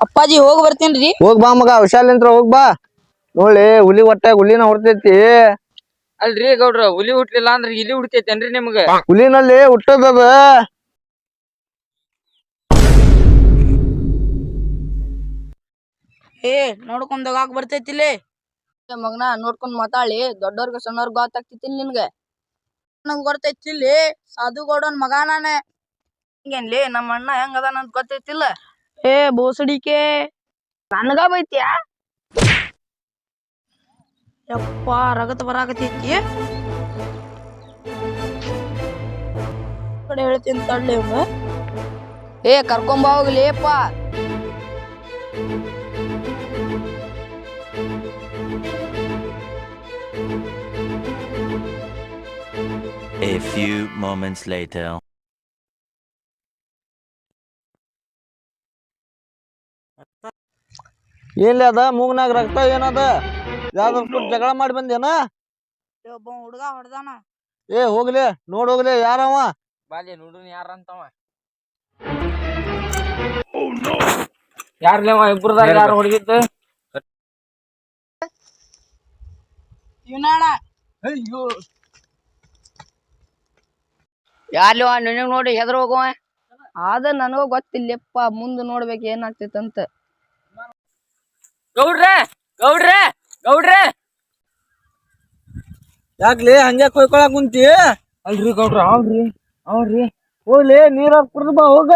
ಅಪ್ಪಾಜಿ ಹೋಗಿ ಬರ್ತೀನ್ರಿ. ಹೋಗ್ ಬಾ ಮಗ ಹುಷಾರ್ಲಿಂತ್ರ ಹೋಗ್ ಬಾ. ನೋಡಿ ಹುಲಿ ಹೊಟ್ಟಾಗ ಹುಲಿನ ಹೊಡ್ತೈತಿ. ಅಲ್ರಿ ಗೌಡ್ರ ಹುಲಿ ಹುಟ್ಲಿಲ್ಲ ಅಂದ್ರ ಇಲಿ ಹುಡ್ತೈತೇನ್ರಿ ನಿಮ್ಗ? ಹುಲಿನಲ್ಲಿ ಹುಟ್ಟದದ. ನೋಡ್ಕೊಂಡ್ ಹೋಗಾಕ್ ಬರ್ತೈತಿಲೇ ಮಗನ. ನೋಡ್ಕೊಂಡ್ ಮಾತಾಡಿ ದೊಡ್ಡವ್ರಿಗೆ ಸಣ್ಣವ್ರಿಗೆ ಗೊತ್ತಾಗ್ತಿತ್ತಿಲ್ ನಿನ್ಗೆ? ನಂಗ್ ಗೊತ್ತೈತಿಲ್ಲಿ, ಸಾಧು ಗೌಡನ್ ಮಗ ನಾನೇ. ಹಿಂಗೇನ್ಲಿ ನಮ್ಮ ಅಣ್ಣ ಹೆಂಗ್ ಅದಾನ ಅಂತ ಗೊತ್ತೈತಿಲ್ಲ? ಬೋಸಡಿಕೆ ನನಗ ಬೈತ್ಯಾ? ಯಪ್ಪ ರಗತ್ ಬರಾಕತೈತಿ. ಕಡೆ ಹೇಳ್ತೀನಿ ತಡ್ಲಿ ಇವ್ನ. ಕರ್ಕೊಂಬ ಹೋಗ್ಲಿಪ್ಪ. A few moments later. ಏನ್ಲಿ ಅದ ಮೂಗ್ನಾಗ ರಕ್ತ ಏನದ? ಯಾವ್ದು ಜಗಳ ಮಾಡಿ ಬಂದೇನ? ಒಬ್ಬ ಹುಡುಗ ಹೊಡ್ದಾನ. ಹೋಗ್ಲಿ ನೋಡ್ ಹೋಗ್ಲಿ ಯಾರವ? ಬಾಲ್ಯ ನೋಡುನ್ ಯಾರಂತವ. ಯಾರ್ಲೇವ ಇಬ್ರದಾಗ ಯಾರು ಹೊಡಿದಿತ್ತು? ಇವನಾಣ. ಅಯ್ಯೋ ಯಾರ್ಲಿ ನಿನಗ್ ನೋಡಿ ಹೆದ್ರ ಹೋಗುವ. ಆದ ನನಗ ಗೊತ್ತಿಲ್ಲಪ್ಪ, ಮುಂದ್ ನೋಡ್ಬೇಕು ಏನಾಗ್ತೈತಂತ. ಗೌಡ್ರೆ ಗೌಡ್ರೆ ಗೌಡ್ರೆ. ಯಾಕ್ಲಿ ಹಂಗೆ ಕೊಯ್ಕೊಳಕ್ ಕುಂತಿ? ಅಲ್ರಿ ಗೌಡ್ರ ಅವ್ರಿ ಹೋಗ್ಲಿ ನೀರಾಗ ಕುಡ್ದು ಬಾ ಹೋಗ.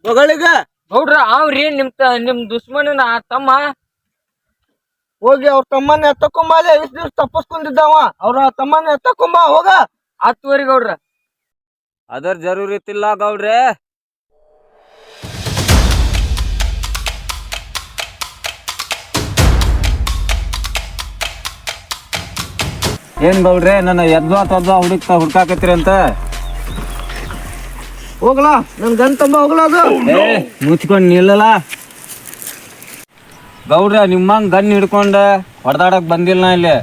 ಬಗಳಿಗ ಗೌಡ್ರ ಅವ್ರಿ ನಿಮ್ ದುಶ್ಮನನ ತಮ್ಮ. ಹೋಗಿ ಅವ್ರ ತಮ್ಮನ್ನ ಎತ್ತಕೊಂಬಾಲಿ. ಇಷ್ಟ ದಿವ್ಸ ತಪ್ಪಸ್ಕೊಂಡಿದ್ದಾವ. ಅವ್ರ ತಮ್ಮನ್ನ ಎತ್ತಕೊಂಬ ಹೋಗ. ಹತ್ತುವರಿ ಗೌಡ್ರ. ಅದರ ಜರೂರಿತ್ತಿಲ್ಲ ಗೌಡ್ರೆ. ಏನ್ ಗೌಡ್ರೆ ನನ್ನ ಎದ್ವಾ ತದ್ವಾ ಹುಡ್ಕಾಕತ್ತೀರಿ ಅಂತ? ಹೋಗ್ಲಾ ನನ್ ಗನ್ ತಂಬ ಹೋಗ್ಲಾ. ಅದು ಮುಚ್ಕೊಂಡ್ ನಿಲ್ಲಲ್ಲ ಗೌಡ್ರ. ನಿಮ್ಮಂಗ್ ಗನ್ ಹಿಡ್ಕೊಂಡ ಹೊಡೆದಾಡಕ್ ಬಂದಿಲ್ಲ ನಾ ಇಲ್ಲಿ.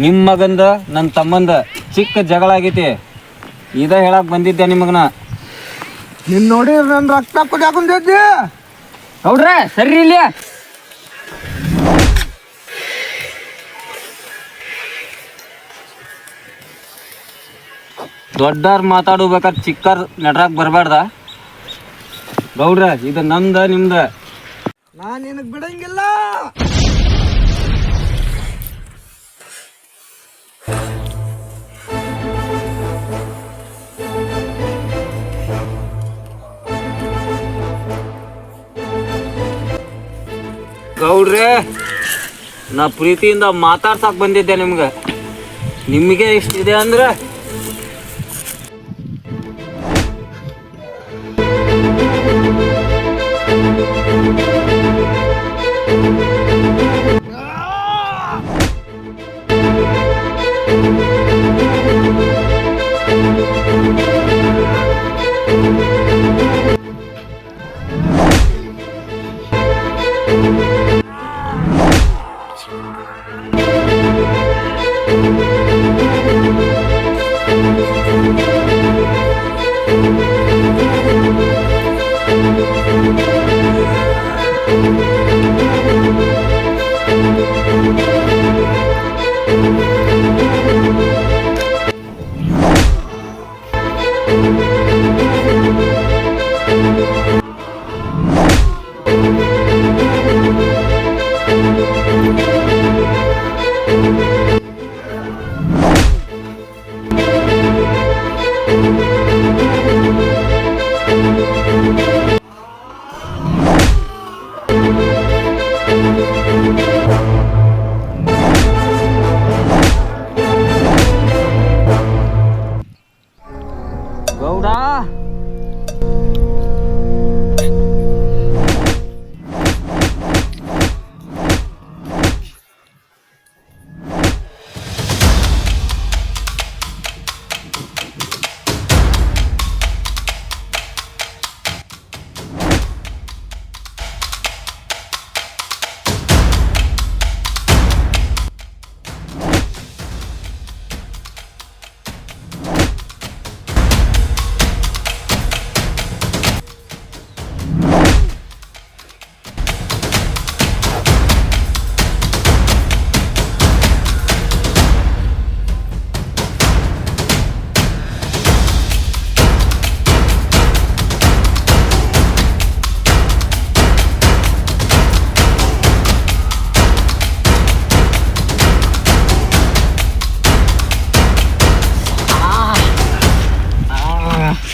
ನಿಮ್ಮ ಮಗಂದ ನನ್ನ ತಮ್ಮಂದ ಚಿಕ್ಕ ಜಗಳ ಆಗೈತಿ. ಇದ ಹೇಳಕ್ ಬಂದಿದ್ದೆ ನಿಮಗನ. ನಿನ್ ನೋಡಿ ನನ್ ರಕ್ತ ಕುದಿಯಾಕುಂತೈತಿ. ಗೌಡ್ರ ಸರಿ ಇಲ್ಲಿ. ದೊಡ್ಡವ್ರ ಮಾತಾಡ್ಬೇಕಾದ್ರೆ ಚಿಕ್ಕರ್ ನಡ್ರಾಕ್ ಬರ್ಬಾರ್ದ ಗೌಡ್ರ. ಇದು ನಮ್ದ ನಿಮ್ದ. ನಾನ್ ನಿನಗ್ ಬಿಡಂಗಿಲ್ಲ. ಗೌಡ್ರೆ ನಾ ಪ್ರೀತಿಯಿಂದ ಮಾತಾಡ್ಸಕ್ ಬಂದಿದ್ದೆ ನಿಮ್ಗೆ. ನಿಮಗೆ ಇಷ್ಟಿದೆ ಅಂದ್ರೆ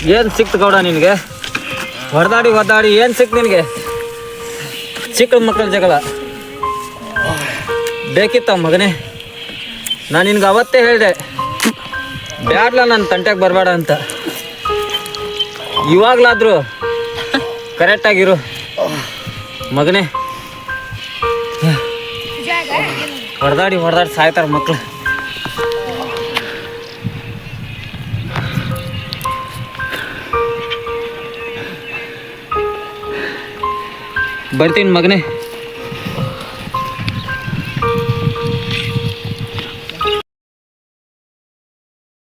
ಏನು ಸಿಕ್ತು ಗೌಡ ನಿನಗೆ? ಹೊಡೆದಾಡಿ ಏನು ಸಿಕ್ತು ನಿನಗೆ? ಚಿಕ್ಕ ಮಕ್ಕಳ ಜಗಳ ಬೇಕಿತ್ತ ಮಗನೇ? ನಾನು ನಿನ್ಗೆ ಅವತ್ತೇ ಹೇಳಿದೆ ಬ್ಯಾಡ್ಲ ನನ್ನ ತಂಟೆಗೆ ಬರಬೇಡ ಅಂತ. ಇವಾಗಲಾದರೂ ಕರೆಕ್ಟಾಗಿರು ಮಗನೇ. ಹೊಡೆದಾಡಿ ಸಾಯ್ತಾರೆ ಮಕ್ಕಳು. ಬರ್ತೀನಿ ಮಗನೇ.